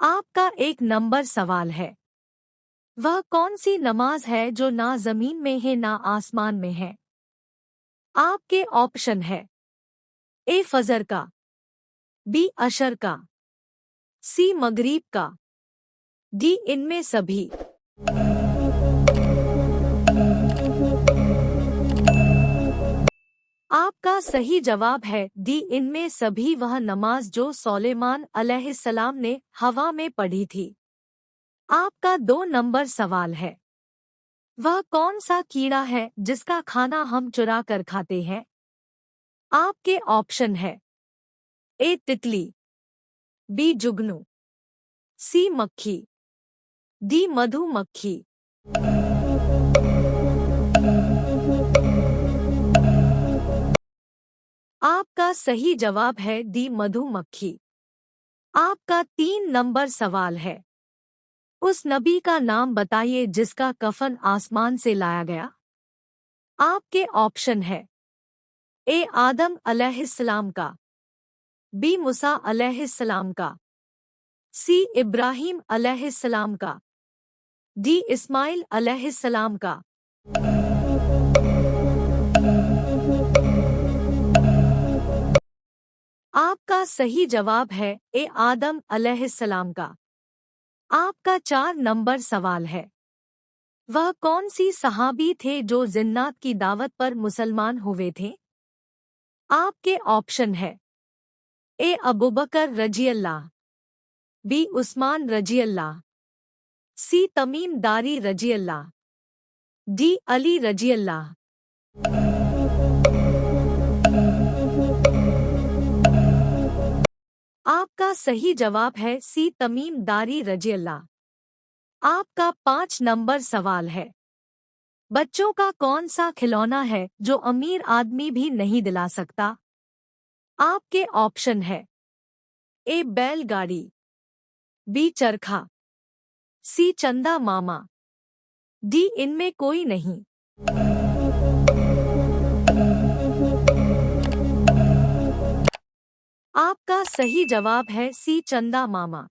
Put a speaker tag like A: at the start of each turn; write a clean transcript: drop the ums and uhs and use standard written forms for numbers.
A: आपका 1 नंबर सवाल है। वह कौन सी नमाज है जो ना जमीन में है ना आसमान में है? आपके ऑप्शन है। ए फजर का, बी अशर का, सी मगरिब का, डी इनमें सभी। आपका सही जवाब है डी इनमें सभी, वह नमाज जो सुलेमान अलैहिस्सलाम ने हवा में पढ़ी थी। आपका 2 नंबर सवाल है। वह कौन सा कीड़ा है जिसका खाना हम चुरा कर खाते हैं? आपके ऑप्शन है। ए तितली, बी जुगनू, सी मक्खी, डी मधुमक्खी। आपका सही जवाब है डी मधुमक्खी। आपका 3 नंबर सवाल है। उस नबी का नाम बताइए जिसका कफन आसमान से लाया गया। आपके ऑप्शन है। ए आदम अलैहिस्सलाम का, बी मूसा अलैहिस्सलाम का, सी इब्राहीम अलैहिस्सलाम का, डी इस्माइल अलैहिस्सलाम का। आपका सही जवाब है ए आदम अलैहिस्सलाम का। आपका 4 नंबर सवाल है। वह कौन सी सहाबी थे जो जिन्नात की दावत पर मुसलमान हुए थे? आपके ऑप्शन है। ए अबूबकर रजियल्लाह, बी उस्मान रजियल्लाह, सी तमीम दारी रजियल्लाह, डी अली रजियल्लाह। आपका सही जवाब है सी तमीम दारी रजियल्लाह। आपका 5 नंबर सवाल है। बच्चों का कौन सा खिलौना है जो अमीर आदमी भी नहीं दिला सकता? आपके ऑप्शन है। ए बैलगाड़ी, बी चरखा, सी चंदा मामा, डी इनमें कोई नहीं। आपका सही जवाब है सी चंदा मामा।